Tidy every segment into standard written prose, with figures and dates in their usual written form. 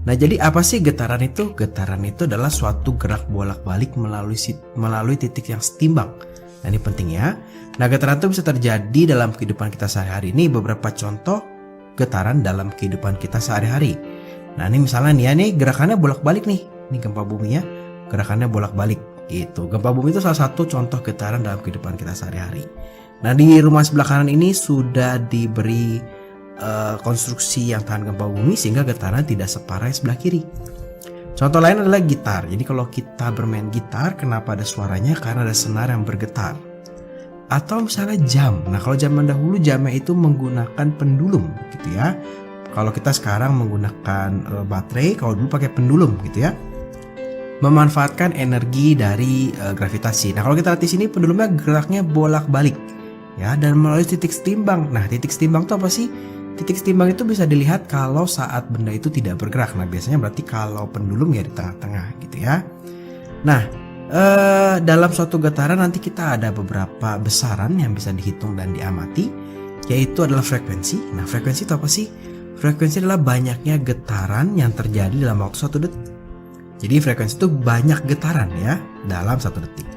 Nah, jadi apa sih getaran itu? Getaran itu adalah suatu gerak bolak-balik melalui titik yang setimbang. Nah, ini penting ya. Nah, getaran itu bisa terjadi dalam kehidupan kita sehari-hari. Ini beberapa contoh getaran dalam kehidupan kita sehari-hari. Nah, ini misalnya nih ya, nih gerakannya bolak-balik nih. Ini gempa bumi ya, gerakannya bolak-balik gitu. Gempa bumi itu salah satu contoh getaran dalam kehidupan kita sehari-hari. Nah, di rumah sebelah kanan ini sudah diberi konstruksi yang tahan gempa bumi sehingga getaran tidak separah sebelah kiri. Contoh lain adalah gitar. Jadi kalau kita bermain gitar, kenapa ada suaranya? Karena ada senar yang bergetar. Atau misalnya jam. Nah, kalau zaman dahulu jamnya itu menggunakan pendulum gitu ya. Kalau kita sekarang menggunakan baterai, kalau dulu pakai pendulum gitu ya. Memanfaatkan energi dari gravitasi. Nah, kalau kita lihat di sini pendulumnya geraknya bolak-balik ya, dan melalui titik setimbang. Nah, titik setimbang itu apa sih? Titik setimbang itu bisa dilihat kalau saat benda itu tidak bergerak. Nah, biasanya berarti kalau pendulum ya di tengah-tengah gitu ya. Nah, dalam suatu getaran nanti kita ada beberapa besaran yang bisa dihitung dan diamati, yaitu adalah frekuensi. Nah, frekuensi itu apa sih? Frekuensi adalah banyaknya getaran yang terjadi dalam waktu 1 detik. Jadi frekuensi itu banyak getaran ya dalam 1 detik.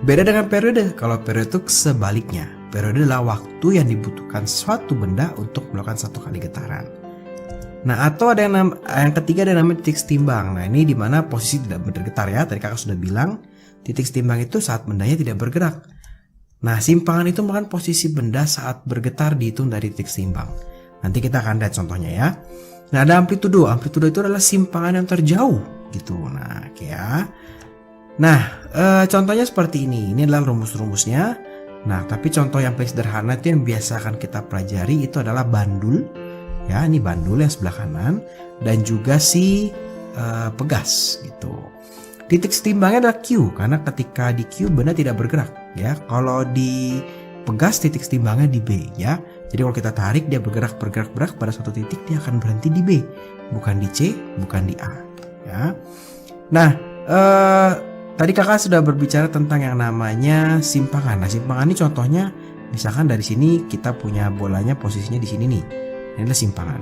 Beda dengan periode. Kalau periode itu sebaliknya. Periode adalah waktu yang dibutuhkan suatu benda untuk melakukan 1 kali getaran. Nah, atau ada yang ketiga ada namanya titik setimbang. Nah, ini dimana posisi tidak bergetar ya. Tadi kakak sudah bilang titik setimbang itu saat bendanya tidak bergerak. Nah, simpangan itu merupakan posisi benda saat bergetar dihitung dari titik setimbang. Nanti kita akan lihat contohnya ya. Nah, ada amplitudo. Amplitudo itu adalah simpangan yang terjauh gitu. Nah, ya. Nah, contohnya seperti ini. Ini adalah rumus-rumusnya. Nah, tapi contoh yang paling sederhana itu yang biasa akan kita pelajari itu adalah bandul. Ya, ini bandul yang sebelah kanan dan juga si pegas gitu. Titik setimbangnya adalah Q karena ketika di Q benda tidak bergerak ya. Kalau di pegas titik setimbangnya di B ya. Jadi kalau kita tarik dia bergerak pada suatu titik, dia akan berhenti di B, bukan di C, bukan di A ya. Nah, tadi kakak sudah berbicara tentang yang namanya simpangan. Nah, simpangan ini contohnya misalkan dari sini kita punya bolanya posisinya di sini nih. Ini adalah simpangan.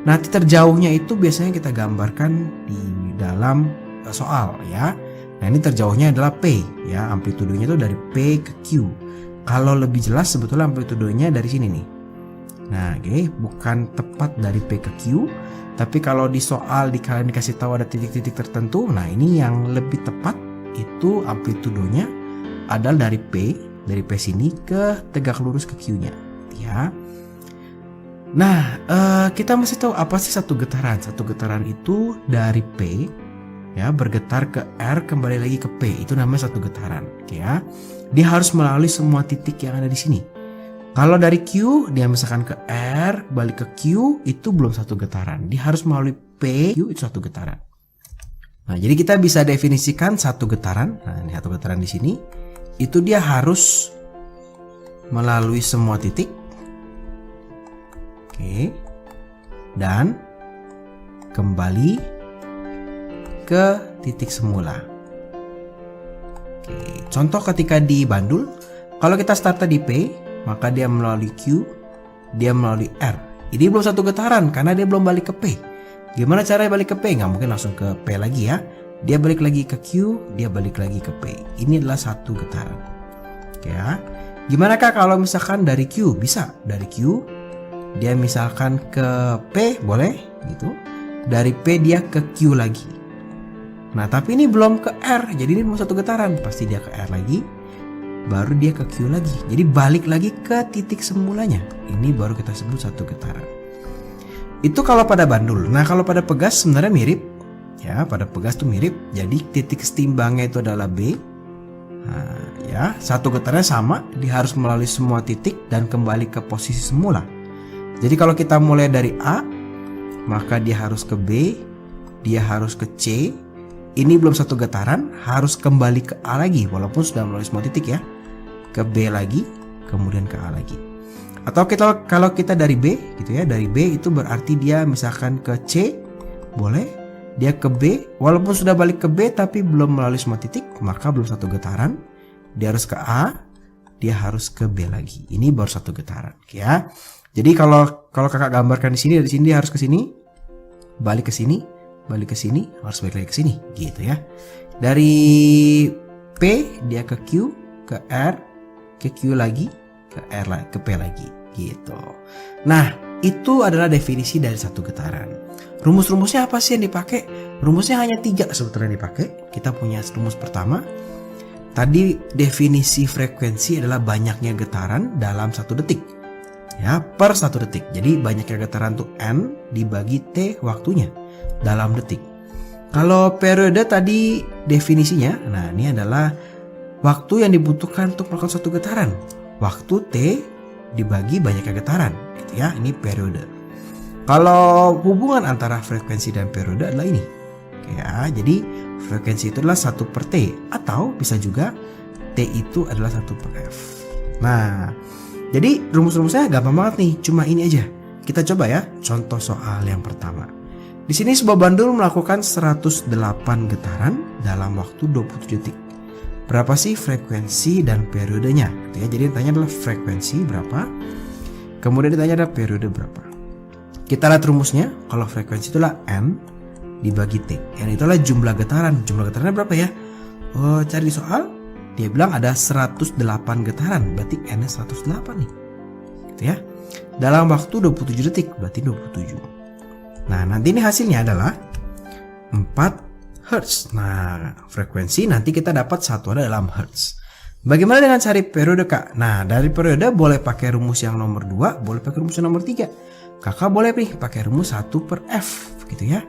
Nah, titik terjauhnya itu biasanya kita gambarkan di dalam soal ya. Nah, ini terjauhnya adalah P ya. Amplitudonya itu dari P ke Q. Kalau lebih jelas sebetulnya amplitudonya dari sini nih. Nah, oke, bukan tepat dari P ke Q. Tapi kalau di soal kalian dikasih tahu ada titik-titik tertentu, nah ini yang lebih tepat itu amplitudonya adalah dari P sini ke tegak lurus ke Q-nya ya. Nah, kita mesti tahu apa sih satu getaran. Satu getaran itu dari P ya bergetar ke R kembali lagi ke P. Itu namanya satu getaran ya. Dia harus melalui semua titik yang ada di sini. Kalau dari Q dia misalkan ke R balik ke Q itu belum satu getaran. Dia harus melalui P, Q itu satu getaran. Nah, jadi kita bisa definisikan satu getaran. Nah, ini satu getaran di sini. Itu dia harus melalui semua titik. Oke. Dan kembali ke titik semula. Oke. Contoh ketika di bandul, kalau kita start di P, maka dia melalui Q, dia melalui R. Ini belum satu getaran karena dia belum balik ke P. Gimana caranya balik ke P? Nggak mungkin langsung ke P lagi ya. Dia balik lagi ke Q, dia balik lagi ke P. Ini adalah satu getaran. Oke ya. Gimana kak kalau misalkan dari Q? Bisa. Dari Q, dia misalkan ke P, boleh gitu. Dari P dia ke Q lagi. Nah, tapi ini belum ke R. Jadi ini belum satu getaran. Pasti dia ke R lagi. Baru dia ke Q lagi. Jadi balik lagi ke titik semulanya. Ini baru kita sebut satu getaran. Itu kalau pada bandul. Nah, kalau pada pegas sebenarnya mirip. Ya, pada pegas tuh mirip. Jadi titik setimbangnya itu adalah B. Nah, ya, satu getarannya sama. Dia harus melalui semua titik dan kembali ke posisi semula. Jadi kalau kita mulai dari A, maka dia harus ke B, dia harus ke C. Ini belum satu getaran, harus kembali ke A lagi walaupun sudah melalui semua titik ya. Ke B lagi, kemudian ke A lagi. Atau kalau kita dari B gitu ya, dari B itu berarti dia misalkan ke C, boleh. Dia ke B, walaupun sudah balik ke B tapi belum melalui semua titik, maka belum satu getaran. Dia harus ke A, dia harus ke B lagi. Ini baru satu getaran, ya. Jadi kalau kakak gambarkan di sini, dari sini dia harus ke sini, balik ke sini, balik ke sini, harus balik lagi ke sini, gitu ya. Dari P dia ke Q, ke R, ke Q lagi, ke R lagi, ke P lagi, gitu. Nah, itu adalah definisi dari satu getaran. Rumus-rumusnya apa sih yang dipakai? Rumusnya hanya 3 sebetulnya yang dipakai. Kita punya rumus pertama. Tadi definisi frekuensi adalah banyaknya getaran dalam 1 detik. Ya, per 1 detik. Jadi banyaknya getaran tuh N dibagi T waktunya dalam detik. Kalau periode tadi definisinya, nah ini adalah waktu yang dibutuhkan untuk melakukan satu getaran. Waktu T dibagi banyaknya getaran, gitu ya. Ini periode. Kalau hubungan antara frekuensi dan periode adalah ini. Ya, jadi frekuensi itu adalah 1 per T, atau bisa juga T itu adalah 1 per F. Nah, jadi rumus-rumusnya gampang banget nih, cuma ini aja. Kita coba ya, contoh soal yang pertama. Di sini sebuah bandul melakukan 108 getaran dalam waktu 27 detik. Berapa sih frekuensi dan periodenya? Ya, jadi ditanya adalah frekuensi berapa, kemudian ditanya adalah periode berapa. Kita lihat rumusnya, kalau frekuensi itulah N dibagi T. N itulah jumlah getaran. Jumlah getarannya berapa ya? Oh, cari di soal, dia bilang ada 108 getaran, berarti N-nya 108 nih. Gitu ya. Dalam waktu 27 detik, berarti 27. Nah, nanti ini hasilnya adalah 4 Hz. Nah, frekuensi nanti kita dapat satuan dalam Hz. Bagaimana dengan cari periode, Kak? Nah, dari periode boleh pakai rumus yang nomor 2, boleh pakai rumus yang nomor 3. Kakak boleh nih pakai rumus 1 per F, gitu ya.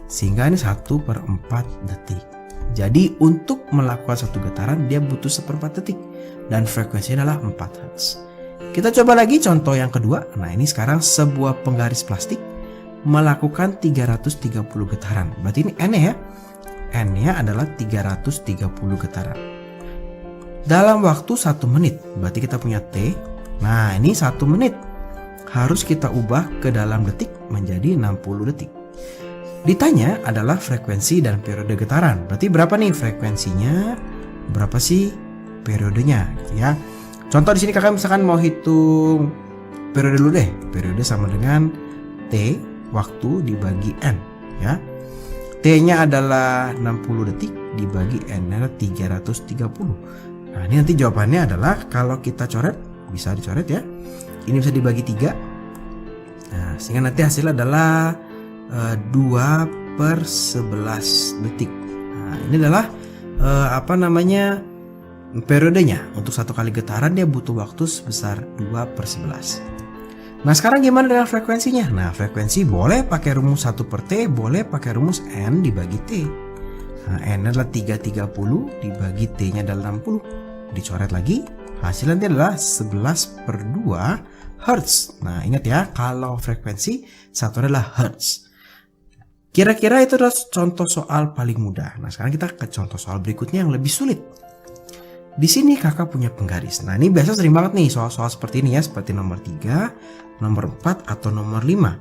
Sehingga ini 1 per 4 detik. Jadi untuk melakukan satu getaran dia butuh 1/4 detik. Dan frekuensinya adalah 4 Hz. Kita coba lagi contoh yang kedua. Nah, ini sekarang sebuah penggaris plastik melakukan 330 getaran. Berarti ini N ya. N-nya adalah 330 getaran. Dalam waktu 1 menit. Berarti kita punya T. Nah, ini 1 menit. Harus kita ubah ke dalam detik menjadi 60 detik. Ditanya adalah frekuensi dan periode getaran. Berarti berapa nih frekuensinya? Berapa sih periodenya? Gitu ya. Contoh di sini kakak misalkan mau hitung periode dulu deh. Periode sama dengan T waktu dibagi N, ya. T-nya adalah 60 detik dibagi N-nya adalah 330. Nah, ini nanti jawabannya adalah kalau kita coret, bisa dicoret ya. Ini bisa dibagi 3. Nah, sehingga nanti hasilnya adalah 2 per 11 detik. Nah, ini adalah periodenya. Untuk satu kali getaran dia butuh waktu sebesar 2 per 11. Nah, sekarang gimana dengan frekuensinya? Nah, frekuensi boleh pakai rumus 1 per T, boleh pakai rumus N dibagi T. Nah, N adalah 330 dibagi T-nya adalah 60. Dicoret lagi, hasilnya nanti adalah 11 per 2 Hz. Nah, ingat ya, kalau frekuensi satu adalah Hz. Kira-kira itu adalah contoh soal paling mudah. Nah, sekarang kita ke contoh soal berikutnya yang lebih sulit. Di sini kakak punya penggaris. Nah, ini biasa sering banget nih soal-soal seperti ini ya, seperti nomor 3, nomor 4, atau nomor 5.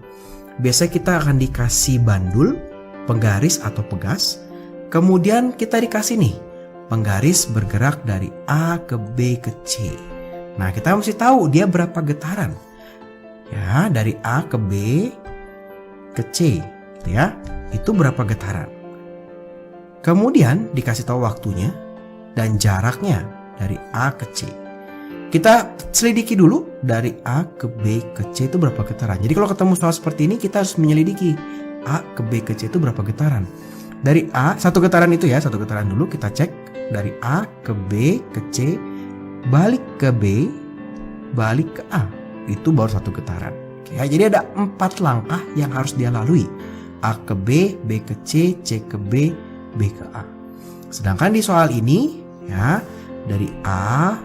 Biasanya kita akan dikasih bandul, penggaris atau pegas. Kemudian kita dikasih nih, penggaris bergerak dari A ke B ke C. Nah, kita mesti tahu dia berapa getaran. Ya, dari A ke B ke C, gitu ya. Itu berapa getaran. Kemudian dikasih tahu waktunya dan jaraknya dari A ke C. Kita selidiki dulu dari A ke B ke C itu berapa getaran. Jadi kalau ketemu soal seperti ini kita harus menyelidiki A ke B ke C itu berapa getaran. Dari A, satu getaran itu ya, satu getaran dulu kita cek dari A ke B ke C, balik ke B, balik ke A. Itu baru satu getaran. Ya, jadi ada 4 langkah yang harus dia lalui. A ke B, B ke C, C ke B, B ke A. Sedangkan di soal ini ya, dari A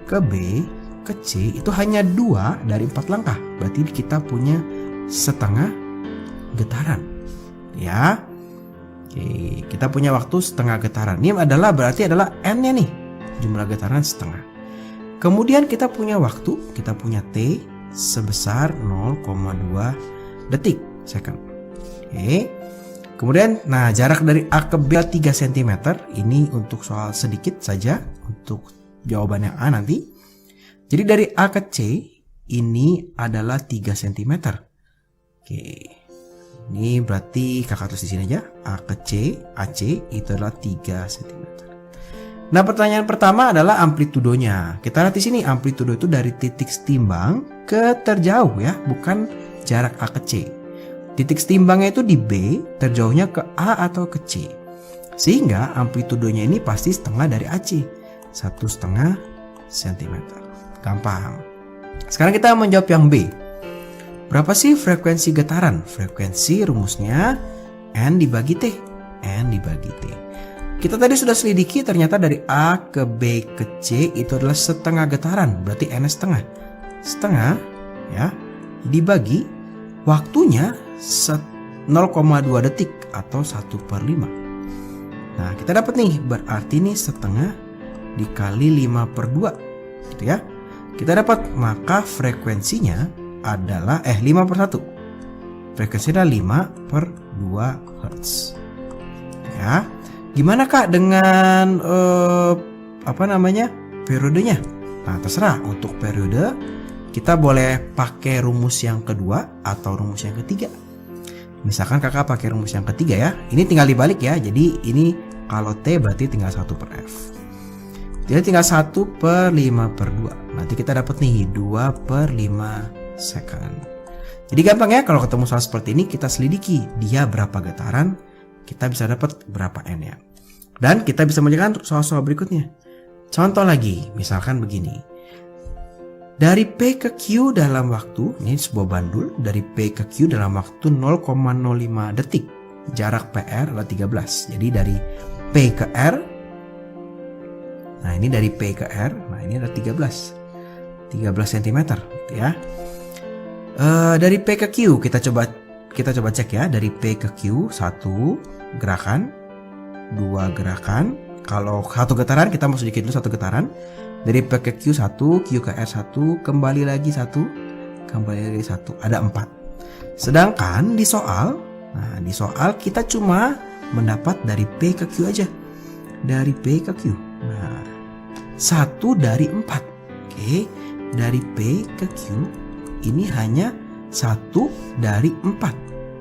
ke B ke C itu hanya 2 dari 4 langkah. Berarti kita punya setengah getaran. Ya. Oke, kita punya waktu setengah getaran. Ini berarti adalah N-nya nih. Jumlah getaran setengah. Kemudian kita punya waktu, kita punya T sebesar 0,2 detik second. Oke. Kemudian, nah jarak dari A ke B 3 cm. Ini untuk soal sedikit saja untuk jawaban yang A nanti. Jadi dari A ke C ini adalah 3 cm. Oke. Ini berarti kakak tulis di sini aja. A ke C, AC itu adalah 3 cm. Nah, pertanyaan pertama adalah amplitudonya. Kita lihat di sini amplitudo itu dari titik setimbang ke terjauh ya, bukan jarak A ke C. Titik setimbangnya itu di B, terjauhnya ke A atau ke C. Sehingga amplitudonya ini pasti setengah dari AC, 1,5 cm. Gampang. Sekarang kita menjawab yang B. Berapa sih frekuensi getaran? Frekuensi rumusnya N dibagi T. N dibagi T. Kita tadi sudah selidiki, ternyata dari A ke B ke C itu adalah setengah getaran. Berarti N setengah. Setengah ya dibagi waktunya 0,2 detik atau 1/5. Nah, kita dapat nih, berarti nih setengah dikali 5/2 gitu ya. Kita dapat, maka frekuensinya adalah 5/1. Frekuensinya 5/2 Hz. Ya. Gimana Kak dengan periodenya? Nah, terserah. Untuk periode kita boleh pakai rumus yang kedua atau rumus yang ketiga. Misalkan kakak pakai rumus yang ketiga ya. Ini tinggal dibalik ya. Jadi ini kalau T berarti tinggal 1/F. Jadi tinggal 1/5/2. Nanti kita dapat nih 2/5 second. Jadi gampang ya, kalau ketemu soal seperti ini kita selidiki dia berapa getaran, kita bisa dapat berapa N ya. Dan kita bisa mengerjakan soal-soal berikutnya. Contoh lagi, misalkan begini. Dari P ke Q dalam waktu, ini sebuah bandul, dari P ke Q dalam waktu 0,05 detik. Jarak PR adalah 13. Jadi dari P ke R, nah ini dari P ke R, nah ini ada 13 cm gitu ya. Dari P ke Q kita coba cek ya. Dari P ke Q 1 gerakan, 2 gerakan. Kalau satu getaran kita mau sedikit dulu satu getaran. Dari P ke Q 1, Q ke R 1, kembali lagi 1, kembali lagi 1, ada 4. Sedangkan di soal kita cuma mendapat dari P ke Q aja. Dari P ke Q. Nah, 1 dari 4. Oke, dari P ke Q ini hanya 1 dari 4.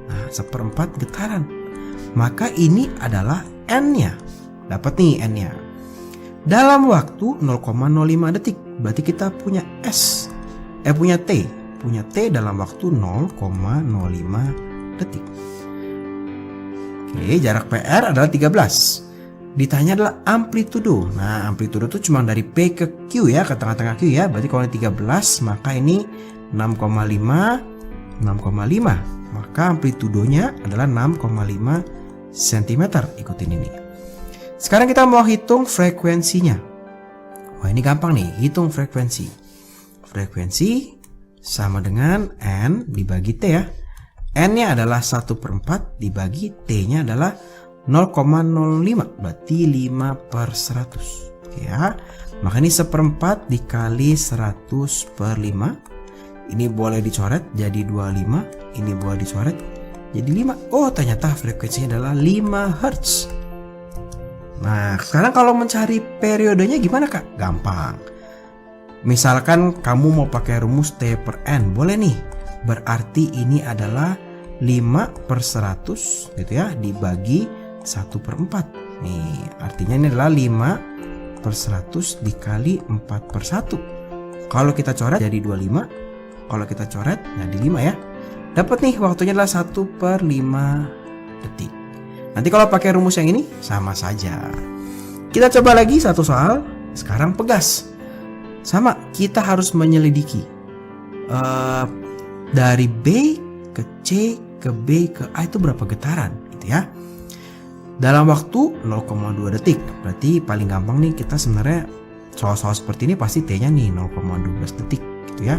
Nah, 1/4 getaran. Maka ini adalah N-nya. Dapat nih N-nya. Dalam waktu 0,05 detik. Berarti kita punya punya T. Punya T dalam waktu 0,05 detik. Oke, jarak PR adalah 13. Ditanya adalah amplitudo. Nah, amplitudo itu cuma dari P ke Q ya, ke tengah-tengah Q ya. Berarti kalau ini 13, maka ini 6,5. Maka amplitudonya adalah 6,5 cm. Ikutin ini. Sekarang kita mau hitung frekuensinya. Wah, ini gampang nih, hitung frekuensi. Frekuensi sama dengan N dibagi T ya. N-nya adalah 1/4 dibagi T-nya adalah 0,05, berarti 5/100 ya. Maka ini 1/4 dikali 100/5. Ini boleh dicoret jadi 25, ini boleh dicoret jadi 5. Oh, ternyata frekuensinya adalah 5 Hz. Nah, sekarang kalau mencari periodenya gimana Kak? Gampang. Misalkan kamu mau pakai rumus T per N, boleh nih. Berarti ini adalah 5/100 gitu ya, dibagi 1/4. Nih, artinya ini adalah 5/100 dikali 4/1. Kalau kita coret jadi 25. Kalau kita coret jadi 5 ya. Dapat nih waktunya adalah 1/5 detik. Nanti kalau pakai rumus yang ini sama saja. Kita coba lagi satu soal. Sekarang pegas. Sama, kita harus menyelidiki dari B ke C ke B ke A itu berapa getaran gitu ya. Dalam waktu 0,2 detik. Berarti paling gampang nih, kita sebenarnya soal-soal seperti ini pasti T-nya nih 0,12 detik gitu ya.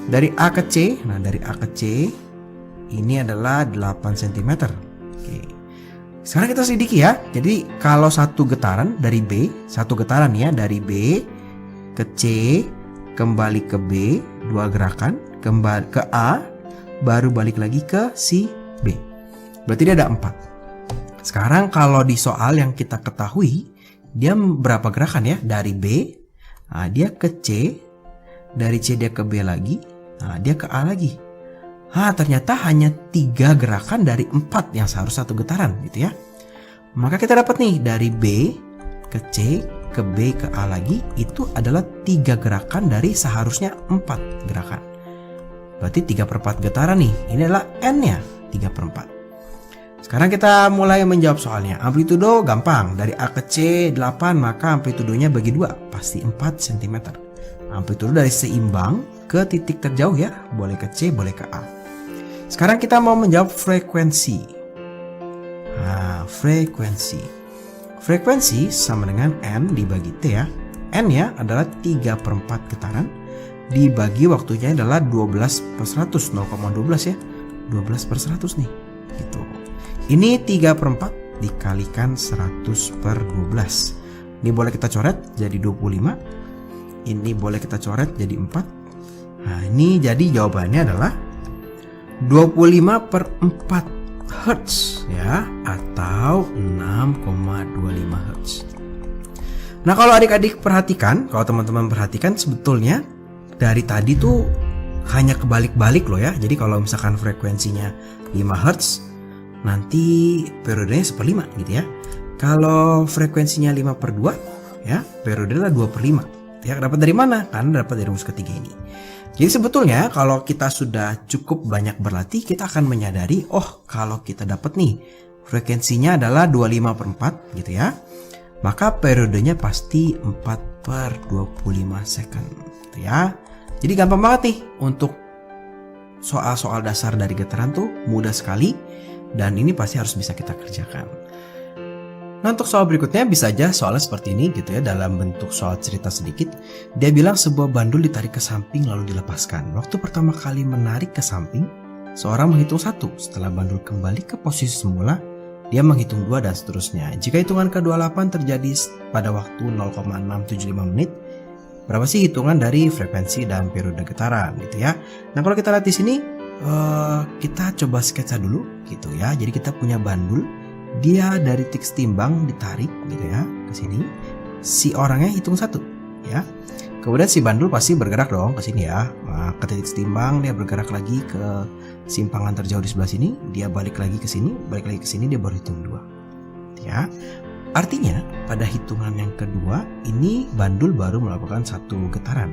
Dari A ke C, nah dari A ke C ini adalah 8 cm. Oke. Sekarang kita selidiki ya. Jadi kalau satu getaran dari B, satu getaran ya dari B ke C, kembali ke B, 2 gerakan, kembali ke A, baru balik lagi ke si B. Berarti dia ada 4. Sekarang kalau di soal yang kita ketahui, dia berapa gerakan ya? Dari B, nah dia ke C, dari C dia ke B lagi, nah dia ke A lagi. Ternyata hanya 3 gerakan dari 4 yang seharusnya 1 getaran gitu ya. Maka kita dapat nih dari B ke C ke B ke A lagi itu adalah 3 gerakan dari seharusnya 4 gerakan. Berarti 3/4 getaran nih. Ini adalah N-nya 3/4. Sekarang kita mulai menjawab soalnya. Amplitudo gampang. Dari A ke C 8, maka amplitudonya bagi 2. Pasti 4 cm. Amplitudo dari seimbang ke titik terjauh ya. Boleh ke C, boleh ke A. Sekarang kita mau menjawab frekuensi. Frekuensi sama dengan N dibagi T ya. N ya adalah 3/4 getaran. Dibagi waktunya adalah 12/100. 0,12 ya. 12/100 nih. Gitu. Ini 3/4 dikalikan 100/12. Ini boleh kita coret jadi 25. Ini boleh kita coret jadi 4. Nah ini jadi jawabannya adalah 25/4 Hz ya, atau 6,25 Hz. Nah kalau adik-adik perhatikan, kalau teman-teman perhatikan sebetulnya dari tadi tuh hanya kebalik-balik loh ya. Jadi kalau misalkan frekuensinya 5 Hz, nanti periodenya 1/5 gitu ya. Kalau frekuensinya 5/2 ya, periodenya 2/5. Ya, dapat dari mana? Karena dapat dari rumus ketiga ini. Jadi sebetulnya kalau kita sudah cukup banyak berlatih, kita akan menyadari, oh kalau kita dapat nih frekuensinya adalah 25/4 gitu ya, maka periodenya pasti 4/25 second gitu ya. Jadi gampang banget nih untuk soal-soal dasar dari getaran tuh mudah sekali, dan ini pasti harus bisa kita kerjakan. Nah untuk soal berikutnya bisa aja soalnya seperti ini gitu ya, dalam bentuk soal cerita sedikit. Dia bilang sebuah bandul ditarik ke samping lalu dilepaskan. Waktu pertama kali menarik ke samping, seorang menghitung 1. Setelah bandul kembali ke posisi semula, dia menghitung 2 dan seterusnya. Jika hitungan ke-28 terjadi pada waktu 0,675 menit, berapa sih hitungan dari frekuensi dan periode getaran gitu ya. Nah kalau kita lihat di sini, kita coba sketsa dulu gitu ya. Jadi kita punya bandul. Dia dari titik timbang ditarik gitu ya ke sini. Si orangnya hitung 1 ya. Kemudian si bandul pasti bergerak dong ke sini ya. Nah, ke titik timbang dia bergerak lagi ke simpangan terjauh di sebelah sini. Dia balik lagi ke sini, balik lagi ke sini, dia baru hitung 2. Ya. Artinya pada hitungan yang kedua ini bandul baru melakukan 1 getaran.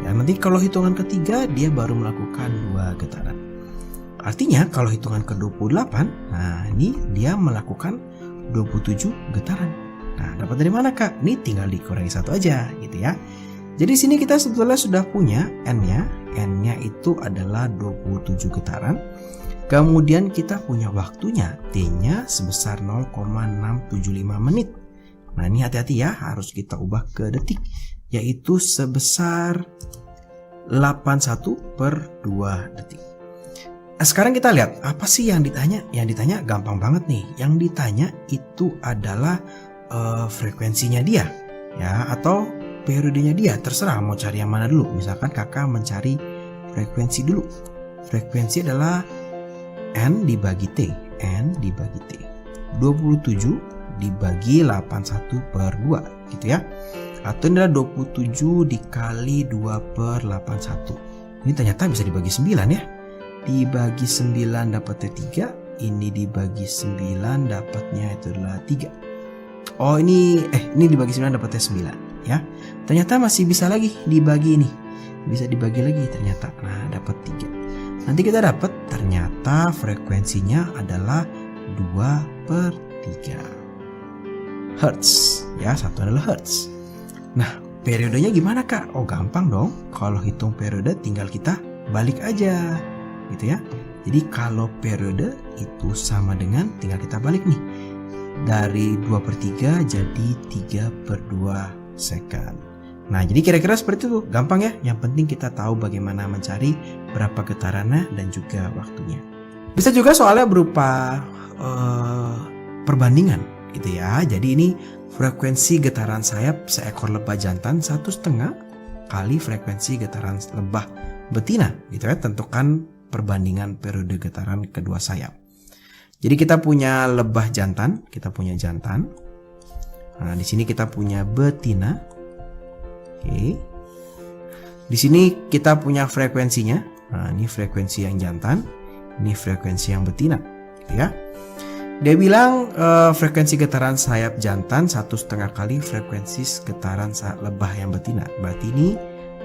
Ya, nanti kalau hitungan ketiga dia baru melakukan 2 getaran. Artinya kalau hitungan ke-28, nah ini dia melakukan 27 getaran. Nah dapat dari mana kak? Ini tinggal dikurangi 1 aja gitu ya. Jadi sini kita sebetulnya sudah punya N-nya. N-nya itu adalah 27 getaran. Kemudian kita punya waktunya, T-nya sebesar 0,675 menit. Nah ini hati-hati ya, harus kita ubah ke detik, yaitu sebesar 81/2 detik. Nah, sekarang kita lihat apa sih yang ditanya. Yang ditanya gampang banget nih. Yang ditanya itu adalah frekuensinya dia ya, atau periodenya dia. Terserah mau cari yang mana dulu. Misalkan kakak mencari frekuensi dulu. Frekuensi adalah N dibagi T. N dibagi T 27 dibagi 81/2 gitu ya. Atau ini adalah 27 dikali 2/81. Ini ternyata bisa dibagi 9 ya. Dibagi 9 dapatnya 3. Ini dibagi 9 dapatnya itu adalah 3. Oh ini dibagi 9 dapatnya 9 ya. Ternyata masih bisa lagi dibagi ini. Bisa dibagi lagi ternyata. Nah dapat 3. Nanti kita dapat ternyata frekuensinya adalah 2/3 Hertz ya. 1 adalah Hertz. Nah periodenya gimana kak? Oh gampang dong. Kalau hitung periode tinggal kita balik aja gitu ya. Jadi kalau periode itu sama dengan, tinggal kita balik nih, dari 2/3 jadi 3/2 second. Nah jadi kira-kira seperti itu, gampang ya. Yang penting kita tahu bagaimana mencari berapa getarannya dan juga waktunya. Bisa juga soalnya berupa perbandingan gitu ya. Jadi ini frekuensi getaran sayap seekor lebah jantan 1,5 kali frekuensi getaran lebah betina gitu ya. Tentukan perbandingan periode getaran kedua sayap. Jadi kita punya lebah jantan, kita punya jantan. Nah, di sini kita punya betina. Oke. Di sini kita punya frekuensinya. Nah, ini frekuensi yang jantan, ini frekuensi yang betina, gitu ya. Dia bilang frekuensi getaran sayap jantan 1,5 kali frekuensi getaran sayap lebah yang betina. Berarti ini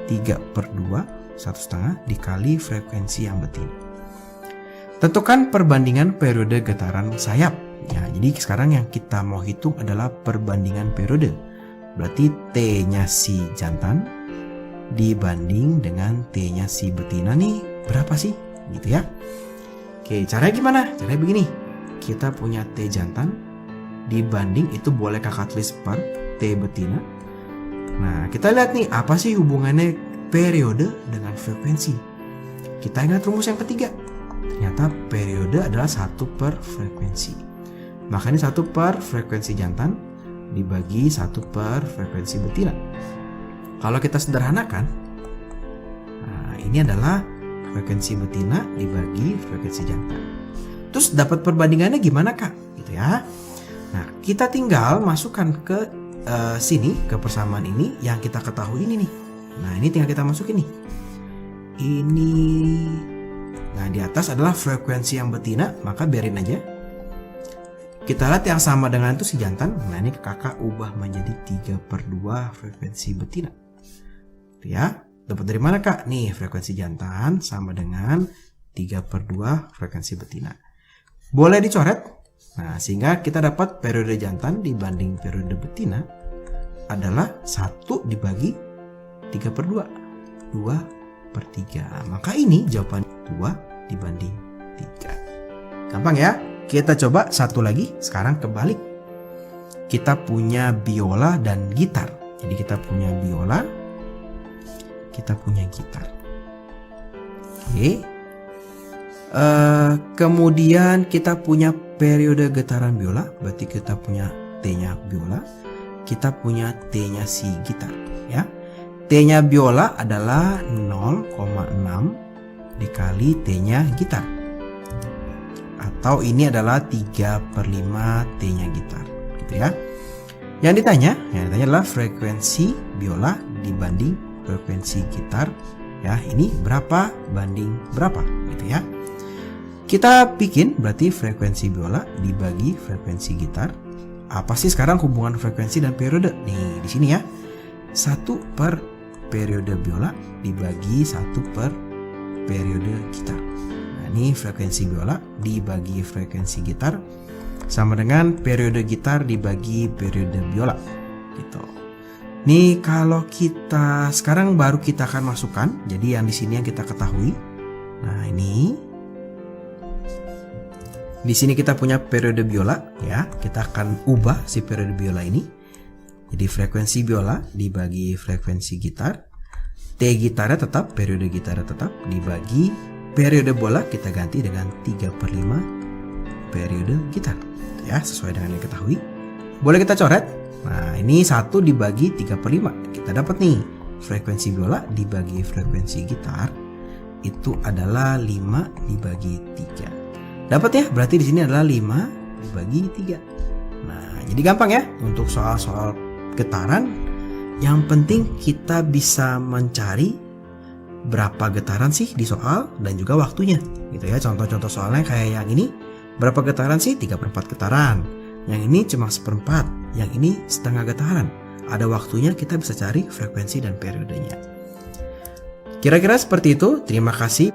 3/2, 1,5 dikali frekuensi yang betina. Tentukan perbandingan periode getaran sayap. Ya, jadi sekarang yang kita mau hitung adalah perbandingan periode. Berarti T-nya si jantan dibanding dengan T-nya si betina nih berapa sih? Gitu ya. Oke, caranya gimana? Caranya begini. Kita punya T jantan dibanding, itu boleh kakak tulis per T betina. Nah, kita lihat nih apa sih hubungannya periode dengan frekuensi. Kita ingat rumus yang ketiga. Ternyata periode adalah 1 per frekuensi. Makanya 1 per frekuensi jantan dibagi 1 per frekuensi betina. Kalau kita sederhanakan, nah ini adalah frekuensi betina dibagi frekuensi jantan. Terus dapat perbandingannya gimana kak? Gitu ya. Nah, kita tinggal masukkan ke sini, ke persamaan ini yang kita ketahui ini nih. Nah, ini tinggal kita masukin nih. Ini, nah di atas adalah frekuensi yang betina, maka biarin aja. Kita lihat yang sama dengan itu si jantan. Nah, ini kakak ubah menjadi 3/2 frekuensi betina. Gitu ya. Dapat dari mana kak? Nih, frekuensi jantan sama dengan 3/2 frekuensi betina. Boleh dicoret. Nah, sehingga kita dapat periode jantan dibanding periode betina adalah 1 dibagi 3/2. 2/3. Maka ini jawaban 2 dibanding 3. Gampang ya? Kita coba satu lagi. Sekarang kebalik. Kita punya biola dan gitar. Jadi kita punya biola, kita punya gitar. Oke. Kemudian kita punya periode getaran biola, berarti kita punya T-nya biola, kita punya T-nya si gitar, ya. T-nya biola adalah 0,6 dikali T-nya gitar, atau ini adalah 3/5 T-nya gitar, gitu ya. Yang ditanya adalah frekuensi biola dibanding frekuensi gitar, ya. Ini berapa banding berapa, gitu ya. Kita bikin berarti frekuensi biola dibagi frekuensi gitar. Apa sih sekarang hubungan frekuensi dan periode? Nih, di sini ya. 1 per periode biola dibagi 1 per periode gitar. Nah, ini frekuensi biola dibagi frekuensi gitar sama dengan periode gitar dibagi periode biola. Gitu. Nih, kalau kita sekarang baru kita akan masukkan. Jadi yang di sini yang kita ketahui. Nah, ini di sini kita punya periode biola, ya. Kita akan ubah si periode biola ini. Jadi frekuensi biola dibagi frekuensi gitar. T gitarnya tetap, periode gitarnya tetap dibagi periode bola kita ganti dengan 3/5 periode gitar. Ya, sesuai dengan yang diketahui. Boleh kita coret. Nah, ini 1 dibagi 3/5. Kita dapat nih frekuensi biola dibagi frekuensi gitar itu adalah 5 dibagi 3. Dapat ya, berarti di sini adalah 5 dibagi 3. Nah, jadi gampang ya untuk soal-soal getaran. Yang penting kita bisa mencari berapa getaran sih di soal dan juga waktunya. Gitu ya, contoh-contoh soalnya kayak yang ini, berapa getaran sih? 3/4 getaran. Yang ini cuma 1/4, yang ini setengah getaran. Ada waktunya, kita bisa cari frekuensi dan periodenya. Kira-kira seperti itu. Terima kasih.